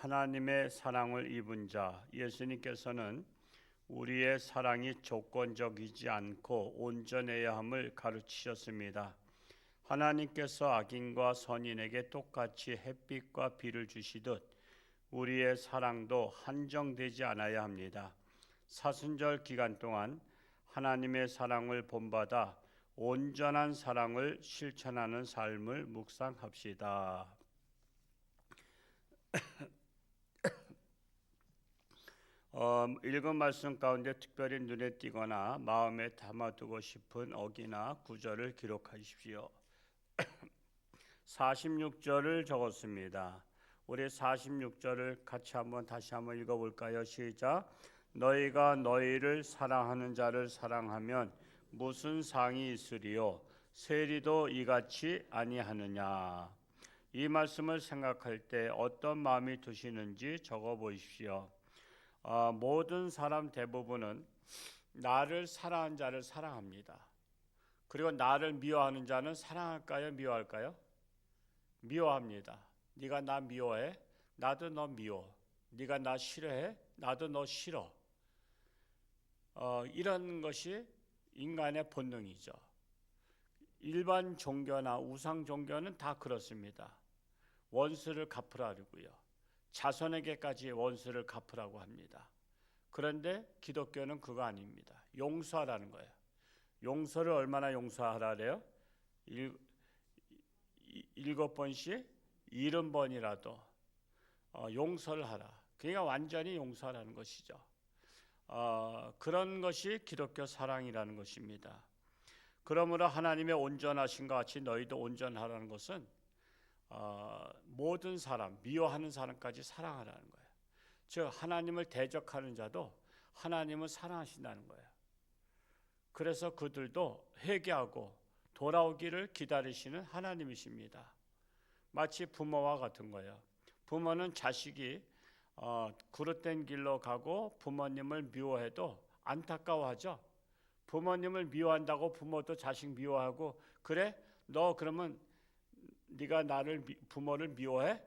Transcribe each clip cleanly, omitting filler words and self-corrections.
하나님의 사랑을 입은 자, 예수님께서는 우리의 사랑이 조건적이지 않고 온전해야 함을 가르치셨습니다. 하나님께서 악인과 선인에게 똑같이 햇빛과 비를 주시듯 우리의 사랑도 한정되지 않아야 합니다. 사순절 기간 동안 하나님의 사랑을 본받아 온전한 사랑을 실천하는 삶을 묵상합시다. 읽은 말씀 가운데 특별히 눈에 띄거나 마음에 담아두고 싶은 어기나 구절을 기록하십시오. 46절을 적었습니다. 우리 46절을 같이 다시 한번 읽어볼까요? 시작. 너희가 너희를 사랑하는 자를 사랑하면 무슨 상이 있으리요? 세리도 이같이 아니하느냐? 이 말씀을 생각할 때 어떤 마음이 드시는지 적어 보십시오. 모든 사람 대부분은 나를 사랑하는 자를 사랑합니다. 그리고 나를 미워하는 자는 사랑할까요? 미워할까요? 미워합니다. 네가 나 미워해? 나도 너 미워. 네가 나 싫어해? 나도 너 싫어. 이런 것이 인간의 본능이죠. 일반 종교나 우상 종교는 다 그렇습니다. 원수를 갚으라고요. 자손에게까지 원수를 갚으라고 합니다. 그런데 기독교는 그거 아닙니다. 용서하라는 거예요. 용서를 얼마나 용서하라 그래요? 7번씩 70번이라도 용서를 하라. 그러니까 완전히 용서하라는 것이죠. 그런 것이 기독교 사랑이라는 것입니다. 그러므로 하나님의 온전하신것 같이 너희도 온전하라는 것은 모든 사람, 미워하는 사람까지 사랑하라는 거예요. 즉 하나님을 대적하는 자도 하나님을 사랑하신다는 거예요. 그래서 그들도 회개하고 돌아오기를 기다리시는 하나님이십니다. 마치 부모와 같은 거예요. 부모는 자식이 그릇된 길로 가고 부모님을 미워해도 안타까워하죠. 부모님을 미워한다고 부모도 자식 미워하고 그래? 너 그러면 네가 부모를 미워해?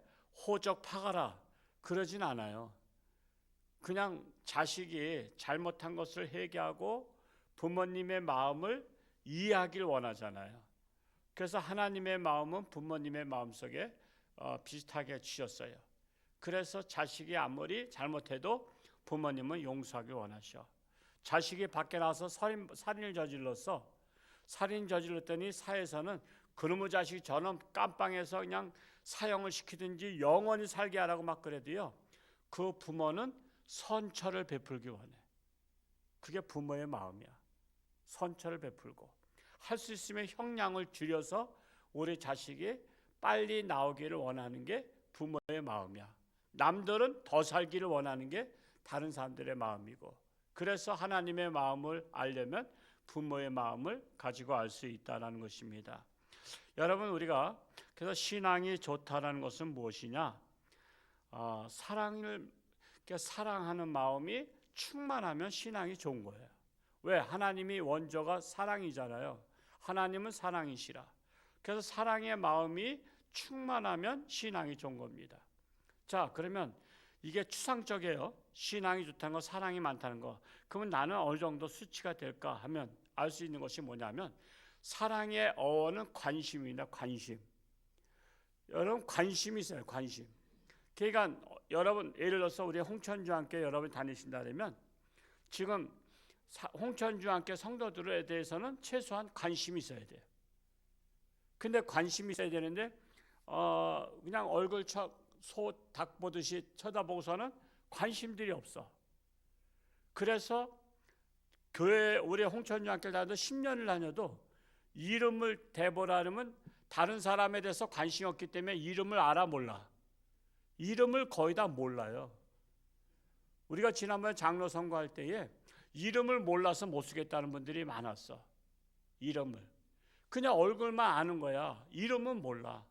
호적 파가라. 그러진 않아요. 그냥 자식이 잘못한 것을 회개하고 부모님의 마음을 이해하길 원하잖아요. 그래서 하나님의 마음은 부모님의 마음속에 비슷하게 주셨어요. 그래서 자식이 아무리 잘못해도 부모님은 용서하길 원하셔. 자식이 밖에 나와서 살인을 저질렀더니 사회에서는 그놈의 자식이 저놈 깜빵에서 그냥 사형을 시키든지 영원히 살게 하라고 막 그래도요, 그 부모는 선처를 베풀기 원해. 그게 부모의 마음이야. 선처를 베풀고 할 수 있으면 형량을 줄여서 우리 자식이 빨리 나오기를 원하는 게 부모의 마음이야. 남들은 더 살기를 원하는 게 다른 사람들의 마음이고, 그래서 하나님의 마음을 알려면 부모의 마음을 가지고 알 수 있다는 것입니다. 여러분, 우리가 그래서 신앙이 좋다는 것은 무엇이냐? 사랑하는 마음이 충만하면 신앙이 좋은 거예요. 왜? 하나님이 원조가 사랑이잖아요. 하나님은 사랑이시라. 그래서 사랑의 마음이 충만하면 신앙이 좋은 겁니다. 자, 그러면 이게 추상적이에요. 신앙이 좋다는 거, 사랑이 많다는 거. 그러면 나는 어느 정도 수치가 될까 하면 알 수 있는 것이 뭐냐면, 사랑의 어원은 관심입니다. 관심. 여러분, 관심이 있어요. 관심. 그러니까 여러분, 예를 들어서 우리 홍천중학교 여러분이 다니신다면 지금 홍천중학교 성도들에 대해서는 최소한 관심이 있어야 돼요. 근데 관심이 있어야 되는데 그냥 얼굴 소 닭 보듯이 쳐다보고서는 관심들이 없어. 그래서 교회, 우리 홍천중학교를 다녀도 10년을 다녀도 이름을 대보라면 다른 사람에 대해서 관심이 없기 때문에 이름을 알아 몰라. 이름을 거의 다 몰라요. 우리가 지난번에 장로 선거할 때에 이름을 몰라서 못 쓰겠다는 분들이 많았어. 이름을. 그냥 얼굴만 아는 거야. 이름은 몰라.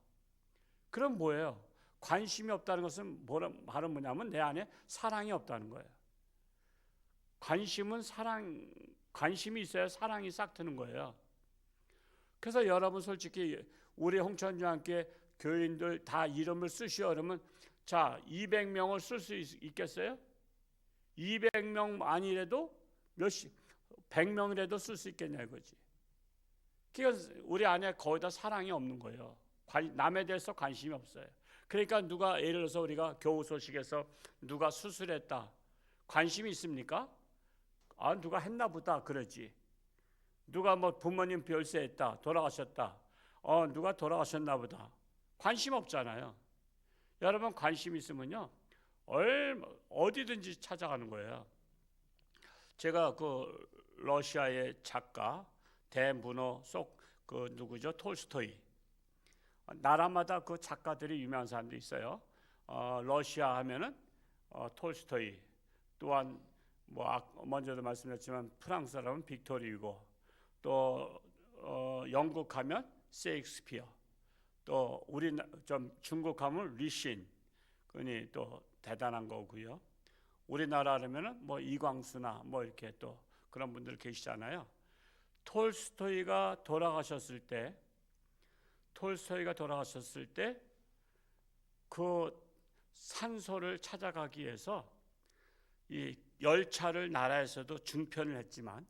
그럼 뭐예요? 관심이 없다는 것은 말은 뭐냐면 내 안에 사랑이 없다는 거예요. 관심이 있어야 사랑이 싹 트는 거예요. 그래서 여러분 솔직히 우리 홍천중학교 교인들 다 이름을 쓰시오 그러면 자, 200명을 쓸 수 있겠어요? 200명 아니래도 100명이라도 쓸 수 있겠냐 이거지. 그러니까 우리 안에 거의 다 사랑이 없는 거예요. 남에 대해서 관심이 없어요. 그러니까 누가 예를 들어서 우리가 교우 소식에서 누가 수술했다. 관심이 있습니까? 아, 누가 했나 보다 그러지. 누가 뭐 부모님 별세했다. 돌아가셨다. 누가 돌아가셨나 보다. 관심 없잖아요. 여러분 관심 있으면요. 어디든지 찾아가는 거예요. 제가 그 러시아의 작가 대문호 속 그 누구죠? 톨스토이. 나라마다 그 작가들이 유명한 사람도 있어요. 러시아 하면은 톨스토이. 또한 뭐 먼저도 말씀드렸지만 프랑스 사람은 빅토르 휴고. 또 영국 하면 셰익스피어. 또 우리 좀 중국 하면 리신. 그니 또 대단한 거고요. 우리나라 하면은 뭐 이광수나 뭐 이렇게 또 그런 분들 계시잖아요. 톨스토이가 돌아가셨을 때 그 산소를 찾아가기 위해서 이 열차를 나라에서도 중편을 했지만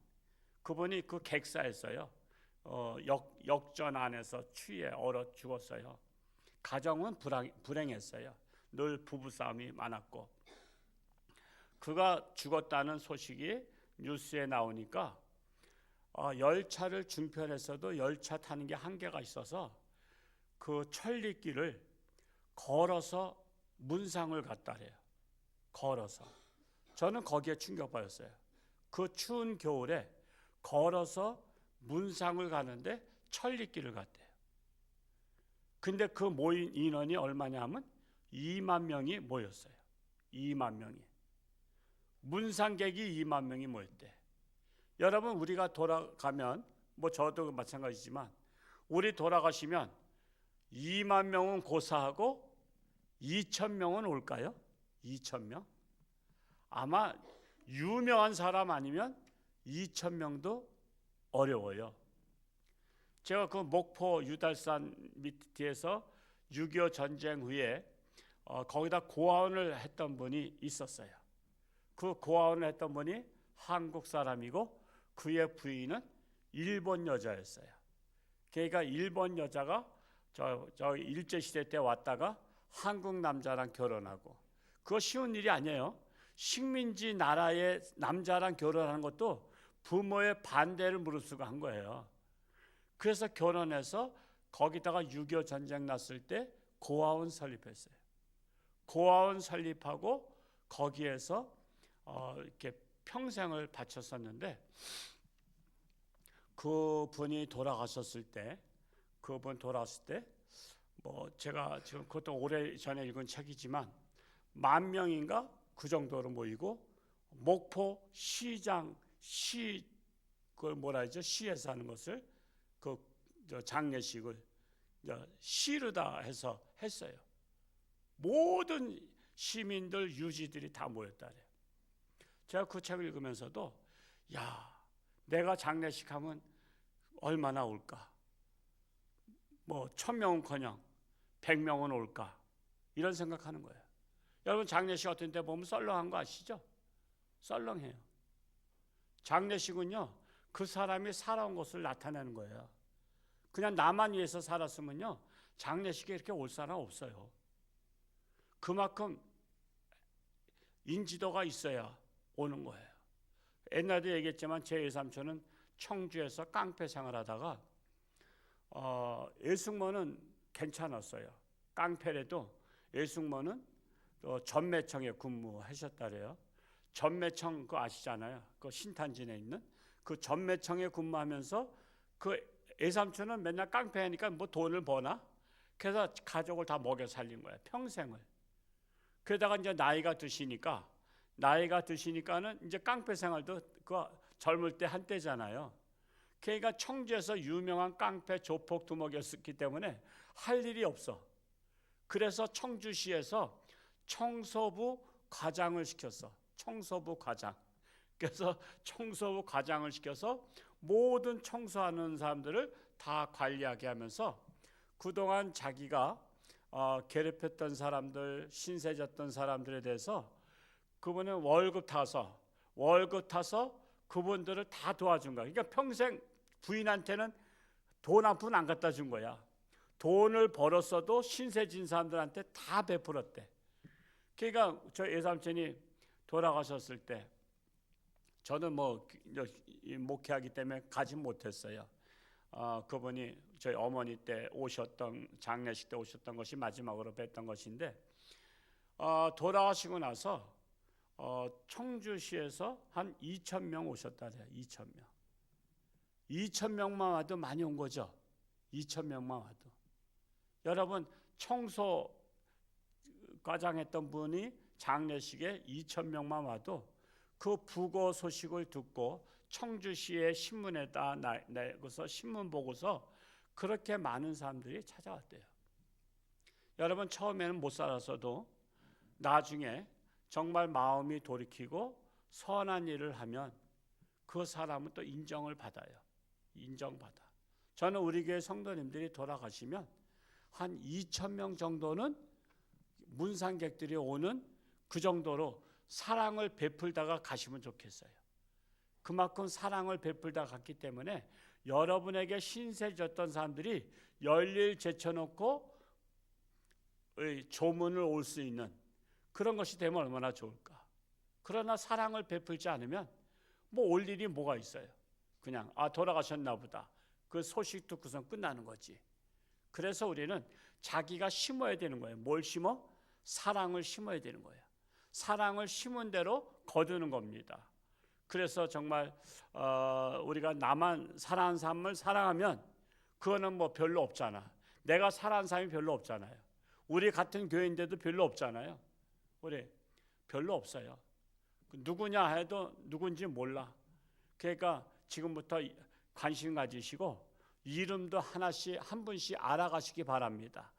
그분이 그 객사에서요. 역전 안에서 추위에 얼어 죽었어요. 가정은 불행했어요. 늘 부부싸움이 많았고 그가 죽었다는 소식이 뉴스에 나오니까 열차를 중편했어도 열차 타는 게 한계가 있어서 그 천리길을 걸어서 문상을 갔다래요. 걸어서. 저는 거기에 충격받았어요. 그 추운 겨울에 걸어서 문상을 가는데 천리길을 갔대요. 근데 그 모인 인원이 얼마냐 하면 2만 명이 모였어요. 2만 명이. 문상객이 2만 명이 모였대. 여러분 우리가 돌아가면 뭐 저도 마찬가지지만 우리 돌아가시면 2만 명은 고사하고 2천 명은 올까요? 2천 명? 아마 유명한 사람 아니면 2천 명도 어려워요. 제가 그 목포 유달산 밑에서 6.25 전쟁 후에 거기다 고아원을 했던 분이 있었어요. 그 고아원을 했던 분이 한국 사람이고 그의 부인은 일본 여자였어요. 그러니까 일본 여자가 저 일제시대 때 왔다가 한국 남자랑 결혼하고 그거 쉬운 일이 아니에요. 식민지 나라의 남자랑 결혼하는 것도 부모의 반대를 무릅쓰고 한 거예요. 그래서 결혼해서 거기다가 6.25 전쟁 났을 때 고아원 설립했어요. 고아원 설립하고 거기에서 이렇게 평생을 바쳤었는데 그분이 돌아가셨을 때 뭐 제가 지금 그것도 오래 전에 읽은 책이지만 10,000명인가 그 정도로 모이고 목포 시장 그걸 뭐라 하죠? 시에서 하는 것을 그 장례식을 시르다 해서 했어요. 모든 시민들 유지들이 다 모였다래. 제가 그 책을 읽으면서도 내가 장례식 하면 얼마나 올까? 뭐 1,000명은커녕 100명은 올까? 이런 생각하는 거예요. 여러분 장례식 같은 데 보면 썰렁한 거 아시죠? 썰렁해요. 장례식은요 그 사람이 살아온 것을 나타내는 거예요. 그냥 나만 위해서 살았으면요 장례식에 이렇게 올 사람 없어요. 그만큼 인지도가 있어야 오는 거예요. 옛날에도 얘기했지만 제 외삼촌은 청주에서 깡패 생활하다가 예숙모는 괜찮았어요. 깡패라도 예숙모는 전매청에 근무하셨다래요. 전매청 그거 아시잖아요. 그 신탄진에 있는 그 전매청에 근무하면서 그 외삼촌은 맨날 깡패하니까 뭐 돈을 버나? 그래서 가족을 다 먹여 살린 거예요. 평생을. 그러다가 이제 나이가 드시니까는 이제 깡패 생활도 그 젊을 때 한때잖아요. 그러니까 청주에서 유명한 깡패 조폭 두목이었기 때문에 할 일이 없어. 그래서 청주시에서 청소부 과장을 시켰어. 청소부 과장. 그래서 청소부 과장을 시켜서 모든 청소하는 사람들을 다 관리하게 하면서 그동안 자기가 괴롭혔던 사람들, 신세졌던 사람들에 대해서 그분은 월급 타서 그분들을 다 도와준 거야. 그러니까 평생 부인한테는 돈 한 푼 안 갖다 준 거야. 돈을 벌었어도 신세진 사람들한테 다 베풀었대. 그러니까 저 외삼촌이 돌아가셨을 때 저는 뭐 목회하기 때문에 가지 못했어요. 그분이 저희 어머니 때 오셨던 장례식 때 오셨던 것이 마지막으로 뵀던 것인데 돌아가시고 나서 청주시에서 한 2,000명 오셨다래요. 2,000명. 2,000명만 와도 많이 온 거죠. 2,000명만 와도. 여러분 청소 과장했던 분이 장례식에 2,000명만 와도 그 부고 소식을 듣고 청주시의 신문에다 내고서 신문 보고서 그렇게 많은 사람들이 찾아왔대요. 여러분 처음에는 못 살았어도 나중에 정말 마음이 돌이키고 선한 일을 하면 그 사람은 또 인정을 받아요. 인정받아. 저는 우리 교회 성도님들이 돌아가시면 한 2,000명 정도는 문상객들이 오는 그 정도로 사랑을 베풀다가 가시면 좋겠어요. 그만큼 사랑을 베풀다 갔기 때문에 여러분에게 신세 졌던 사람들이 열일 제쳐놓고 조문을 올 수 있는 그런 것이 되면 얼마나 좋을까. 그러나 사랑을 베풀지 않으면 뭐 올 일이 뭐가 있어요. 그냥 돌아가셨나 보다. 그 소식 듣고선 끝나는 거지. 그래서 우리는 자기가 심어야 되는 거예요. 뭘 심어? 사랑을 심어야 되는 거예요. 사랑을 심은 대로 거두는 겁니다. 그래서 정말 우리가 나만 사랑하는 사람을 사랑하면 그거는 뭐 별로 없잖아. 내가 사랑하는 사람이 별로 없잖아요. 우리 같은 교회인데도 별로 없잖아요. 우리 별로 없어요. 누구냐 해도 누군지 몰라. 그러니까 지금부터 관심 가지시고 이름도 하나씩 한 분씩 알아가시기 바랍니다.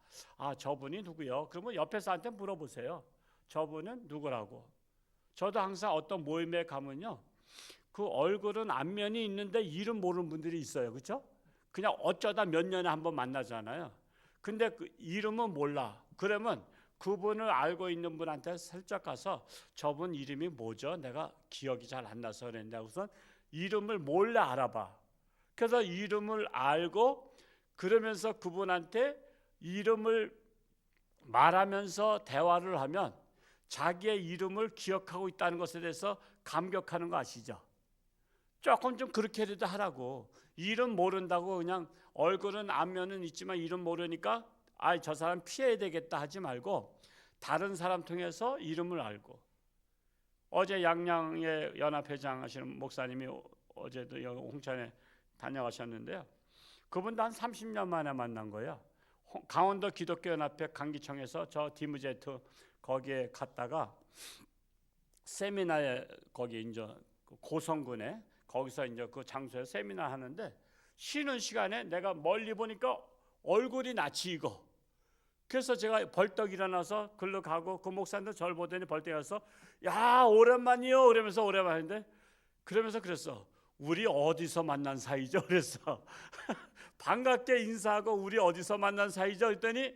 저분이 누구요? 그러면 옆에 사람한테 물어보세요. 저분은 누구라고. 저도 항상 어떤 모임에 가면요, 그 얼굴은 안면이 있는데 이름 모르는 분들이 있어요. 그렇죠? 그냥 어쩌다 몇 년에 한 번 만나잖아요. 근데 그 이름은 몰라. 그러면 그분을 알고 있는 분한테 슬쩍 가서 저분 이름이 뭐죠? 내가 기억이 잘 안 나서 그랬는데 우선 이름을 몰래 알아봐. 그래서 이름을 알고 그러면서 그분한테 이름을 말하면서 대화를 하면 자기의 이름을 기억하고 있다는 것에 대해서 감격하는 거 아시죠? 조금 좀 그렇게라도 하라고. 이름 모른다고 그냥 얼굴은 안면은 있지만 이름 모르니까 저 사람 피해야 되겠다 하지 말고 다른 사람 통해서 이름을 알고. 어제 양양의 연합회장 하시는 목사님이 어제도 홍천에 다녀가셨는데요. 그분도 한 30년 만에 만난 거예요. 강원도 기독교연합회 강기청에서 저 디무제트 거기에 갔다가 세미나에 거기 이제 고성군에 거기서 이제 그 장소에 세미나 하는데 쉬는 시간에 내가 멀리 보니까 얼굴이 낯이 익어. 그래서 제가 벌떡 일어나서 글로 가고 그 목사님도 저를 보더니 벌떡 일어나서 야 오랜만이요 그러면서 오랜만인데 그러면서 그랬어. 우리 어디서 만난 사이죠? 그랬어. 반갑게 인사하고 우리 어디서 만난 사이죠? 그랬더니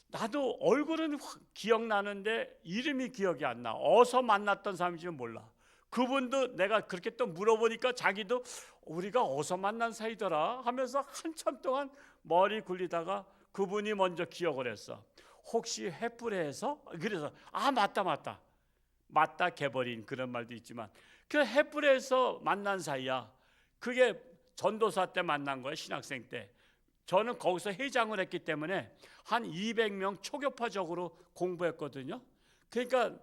나도 얼굴은 기억나는데 이름이 기억이 안 나. 어디서 만났던 사람인지 몰라. 그분도 내가 그렇게 또 물어보니까 자기도 우리가 어디서 만난 사이더라 하면서 한참 동안 머리 굴리다가 그분이 먼저 기억을 했어. 혹시 햇불에서? 그래서 맞다 개버린 그런 말도 있지만 그 햇불에서 만난 사이야. 그게 전도사 때 만난 거예요. 신학생 때. 저는 거기서 회장을 했기 때문에 한 200명 초교파적으로 공부했거든요. 그러니까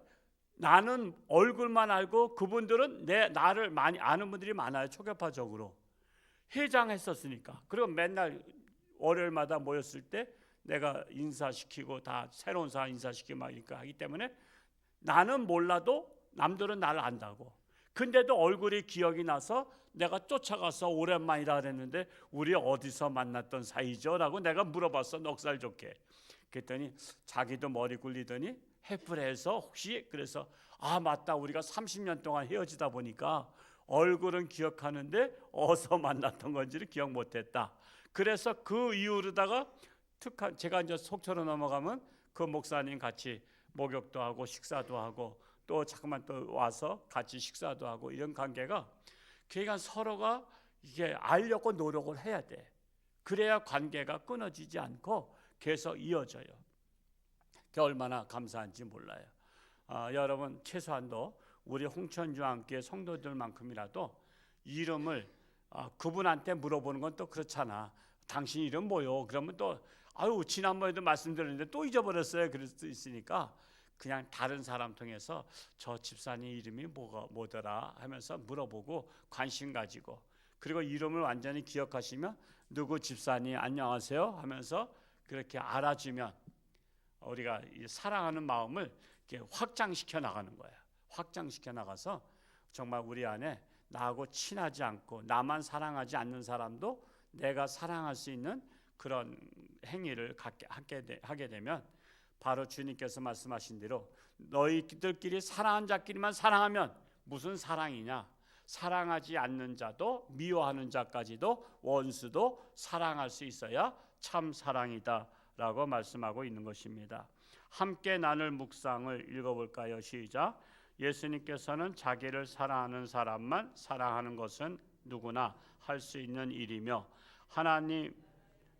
나는 얼굴만 알고 그분들은 나를 많이 아는 분들이 많아요. 초교파적으로. 회장했었으니까. 그리고 맨날 월요일마다 모였을 때 내가 인사시키고 다 새로운 사람 인사시키고 막 하기 때문에 나는 몰라도 남들은 나를 안다고. 근데도 얼굴이 기억이 나서 내가 쫓아가서 오랜만이라 그랬는데 우리 어디서 만났던 사이죠? 라고 내가 물어봤어. 넉살 좋게. 그랬더니 자기도 머리 굴리더니 햇불에서 혹시 그래서 맞다 우리가 30년 동안 헤어지다 보니까 얼굴은 기억하는데 어디서 만났던 건지를 기억 못했다. 그래서 그 이후로다가 특한 제가 이제 속초로 넘어가면 그 목사님 같이 목욕도 하고 식사도 하고 또 잠깐만 또 와서 같이 식사도 하고 이런 관계가 그러니까 서로가 이게 알려고 노력을 해야 돼. 그래야 관계가 끊어지지 않고 계속 이어져요. 그게 얼마나 감사한지 몰라요. 여러분 최소한도 우리 홍천중앙교회 성도들만큼이라도 이름을 그분한테 물어보는 건 또 그렇잖아. 당신 이름 뭐요? 그러면 또 아유 지난번에도 말씀드렸는데 또 잊어버렸어요. 그럴 수 있으니까 그냥 다른 사람 통해서 저 집사님 이름이 뭐더라 하면서 물어보고 관심 가지고 그리고 이름을 완전히 기억하시면 누구 집사님 안녕하세요 하면서 그렇게 알아주면 우리가 사랑하는 마음을 이렇게 확장시켜 나가는 거야. 확장시켜 나가서 정말 우리 안에 나하고 친하지 않고 나만 사랑하지 않는 사람도 내가 사랑할 수 있는 그런 행위를 하게 되면 바로 주님께서 말씀하신 대로 너희들끼리 사랑하는 자끼리만 사랑하면 무슨 사랑이냐? 사랑하지 않는 자도 미워하는 자까지도 원수도 사랑할 수 있어야 참 사랑이다 라고 말씀하고 있는 것입니다. 함께 나눌 묵상을 읽어볼까요? 시작. 예수님께서는 자기를 사랑하는 사람만 사랑하는 것은 누구나 할 수 있는 일이며 하나님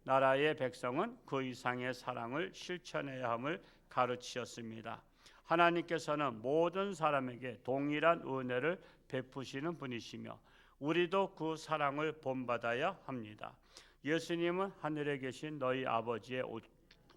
나라의 백성은 그 이상의 사랑을 실천해야 함을 가르치셨습니다. 하나님께서는 모든 사람에게 동일한 은혜를 베푸시는 분이시며 우리도 그 사랑을 본받아야 합니다. 예수님은 하늘에 계신 너희 아버지의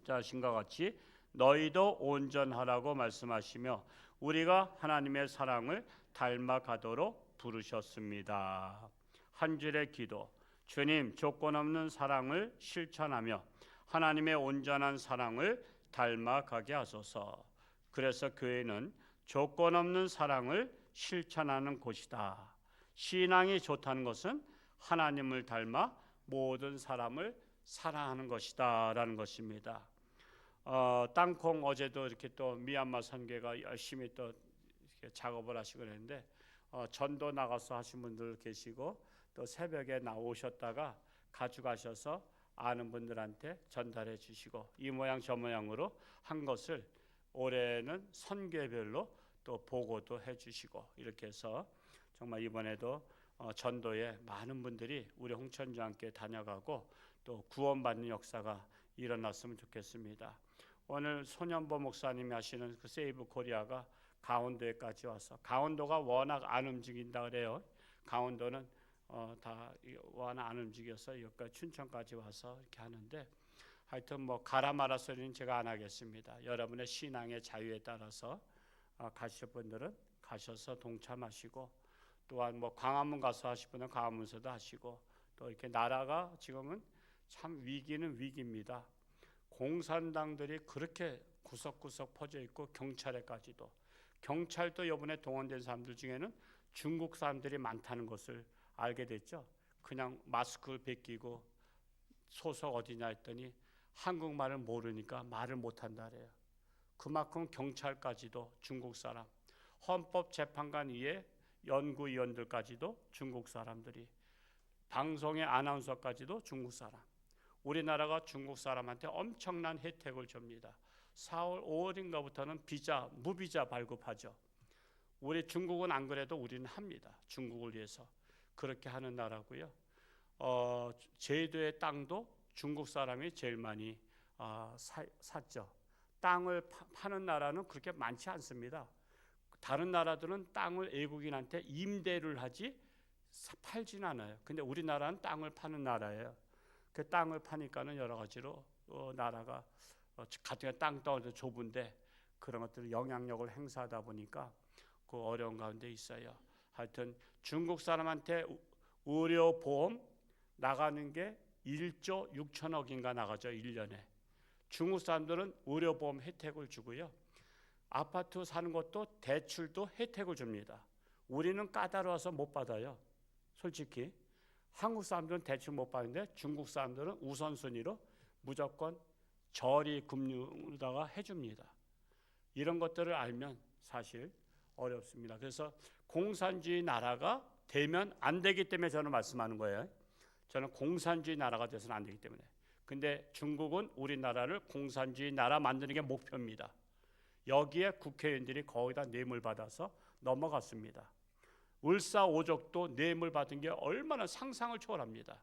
자신과 같이 너희도 온전하라고 말씀하시며 우리가 하나님의 사랑을 닮아가도록 부르셨습니다. 한 줄의 기도. 주님, 조건 없는 사랑을 실천하며 하나님의 온전한 사랑을 닮아가게 하소서. 그래서 교회는 조건 없는 사랑을 실천하는 곳이다. 신앙이 좋다는 것은 하나님을 닮아 모든 사람을 사랑하는 것이다 라는 것입니다. 땅콩 어제도 이렇게 또 미얀마 선교가 열심히 또 이렇게 작업을 하시고 그랬는데 전도 나가서 하신 분들 계시고 또 새벽에 나오셨다가 가져가셔서 아는 분들한테 전달해 주시고 이 모양 저 모양으로 한 것을 올해는 선교별로 또 보고도 해 주시고 이렇게 해서 정말 이번에도 전도에 많은 분들이 우리 홍천중앙교회 다녀가고 또 구원받는 역사가 일어났으면 좋겠습니다. 오늘 손현보 목사님이 하시는 그 세이브 코리아가 강원도에까지 와서 강원도가 워낙 안 움직인다 그래요. 강원도는 다 워낙 안 움직여서 여기까지 춘천까지 와서 이렇게 하는데 하여튼 뭐 가라 마라 소리는 제가 안 하겠습니다. 여러분의 신앙의 자유에 따라서 가실 분들은 가셔서 동참하시고 또한 뭐 광화문 가서 하실 분은 광화문에서도 하시고 또 이렇게 나라가 지금은 참 위기는 위기입니다. 공산당들이 그렇게 구석구석 퍼져 있고 경찰도 이번에 동원된 사람들 중에는 중국 사람들이 많다는 것을 알게 됐죠. 그냥 마스크를 벗기고 소속 어디냐 했더니 한국말을 모르니까 말을 못한다 그래요. 그만큼 경찰까지도 중국 사람, 헌법재판관 위에 연구위원들까지도 중국 사람들이, 방송의 아나운서까지도 중국 사람. 우리나라가 중국 사람한테 엄청난 혜택을 줍니다. 4월 5월인가부터는 무비자 발급하죠. 우리 중국은 안 그래도 우리는 합니다. 중국을 위해서 그렇게 하는 나라고요. 제주도의 땅도 중국 사람이 제일 많이 샀죠. 땅을 파는 나라는 그렇게 많지 않습니다. 다른 나라들은 땅을 외국인한테 임대를 하지 팔지는 않아요. 근데 우리나라는 땅을 파는 나라예요. 그 땅을 파니까는 여러 가지로 나라가 같은 땅덩어리도 좁은데 그런 것들을 영향력을 행사하다 보니까 그 어려운 가운데 있어요. 하여튼 중국 사람한테 의료보험 나가는 게 1조 6천억인가 나가죠. 1년에. 중국 사람들은 의료보험 혜택을 주고요. 아파트 사는 것도 대출도 혜택을 줍니다. 우리는 까다로워서 못 받아요. 솔직히 한국 사람들은 대출 못 받는데 중국 사람들은 우선순위로 무조건 저리 금융으로다가 해줍니다. 이런 것들을 알면 사실 어렵습니다. 그래서 공산주의 나라가 되면 안 되기 때문에 저는 말씀하는 거예요. 저는 공산주의 나라가 돼서는 안 되기 때문에. 근데 중국은 우리나라를 공산주의 나라 만드는 게 목표입니다. 여기에 국회의원들이 거의 다 뇌물 받아서 넘어갔습니다. 을사오적도 뇌물 받은 게 얼마나 상상을 초월합니다.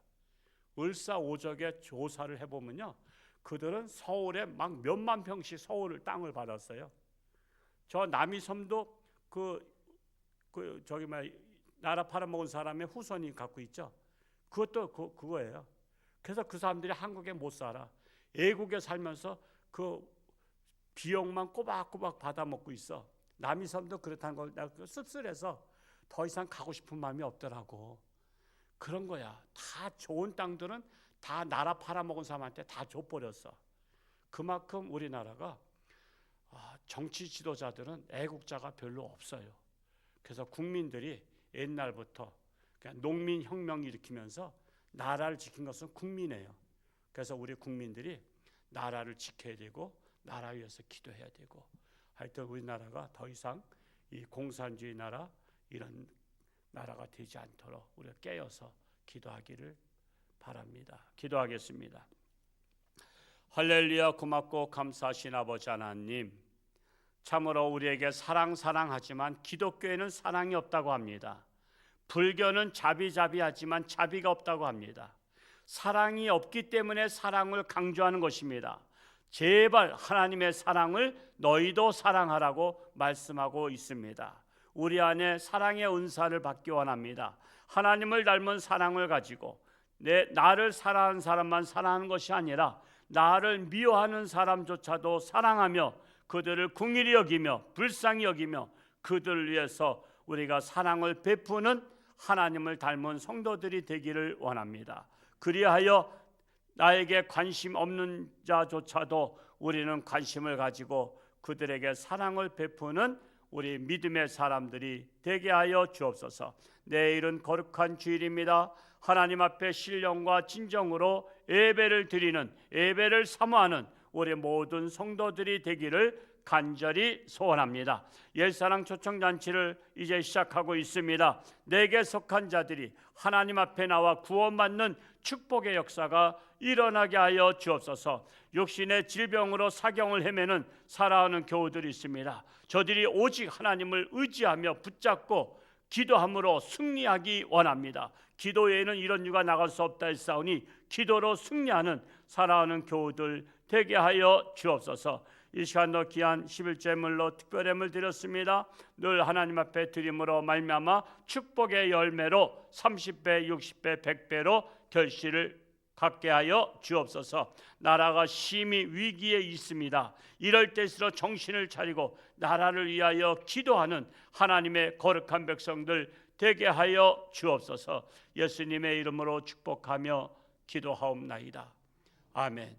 을사오적의 조사를 해보면요, 그들은 서울에 막 몇만 평씩 서울 땅을 받았어요. 저 남이섬도 저기 나라 팔아먹은 사람의 후손이 갖고 있죠. 그것도 그거예요. 그래서 그 사람들이 한국에 못 살아. 애국에 살면서 그 비용만 꼬박꼬박 받아먹고 있어. 남이섬도 그렇다는 걸 내가 씁쓸해서 더 이상 가고 싶은 마음이 없더라고. 그런 거야. 다 좋은 땅들은 다 나라 팔아먹은 사람한테 다 줘버렸어. 그만큼 우리나라가 정치 지도자들은 애국자가 별로 없어요. 그래서 국민들이 옛날부터 그냥 농민혁명 일으키면서 나라를 지킨 것은 국민이에요. 그래서 우리 국민들이 나라를 지켜야 되고 나라 위해서 기도해야 되고, 하여튼 우리나라가 더 이상 이 공산주의 나라 이런 나라가 되지 않도록 우리가 깨어서 기도하기를 바랍니다. 기도하겠습니다. 할렐루야. 고맙고 감사하신 아버지 하나님, 참으로 우리에게 사랑하지만 기독교에는 사랑이 없다고 합니다. 불교는 자비하지만 자비가 없다고 합니다. 사랑이 없기 때문에 사랑을 강조하는 것입니다. 제발 하나님의 사랑을 너희도 사랑하라고 말씀하고 있습니다. 우리 안에 사랑의 은사를 받기 원합니다. 하나님을 닮은 사랑을 가지고 나를 사랑하는 사람만 사랑하는 것이 아니라 나를 미워하는 사람조차도 사랑하며 그들을 긍휼히 여기며 불쌍히 여기며 그들을 위해서 우리가 사랑을 베푸는 하나님을 닮은 성도들이 되기를 원합니다. 그리하여 나에게 관심 없는 자조차도 우리는 관심을 가지고 그들에게 사랑을 베푸는 우리 믿음의 사람들이 되게 하여 주옵소서. 내일은 거룩한 주일입니다. 하나님 앞에 신령과 진정으로 예배를 드리는, 예배를 사모하는 우리 모든 성도들이 되기를 간절히 소원합니다. 옛사랑 초청잔치를 이제 시작하고 있습니다. 내게 속한 자들이 하나님 앞에 나와 구원받는 축복의 역사가 일어나게 하여 주옵소서. 육신의 질병으로 사경을 헤매는 살아가는 교우들이 있습니다. 저들이 오직 하나님을 의지하며 붙잡고 기도함으로 승리하기 원합니다. 기도 외에는 이런 유가 나갈 수 없다 했사오니 기도로 승리하는 살아가는 교우들 되게 하여 주옵소서. 이 시간도 귀한 11제물로 특별함을 드렸습니다. 늘 하나님 앞에 드림으로 말미암아 축복의 열매로 30배, 60배, 100배로 결실을 갖게 하여 주옵소서. 나라가 심히 위기에 있습니다. 이럴 때일수록 정신을 차리고 나라를 위하여 기도하는 하나님의 거룩한 백성들 되게 하여 주옵소서. 예수님의 이름으로 축복하며 기도하옵나이다. 아멘.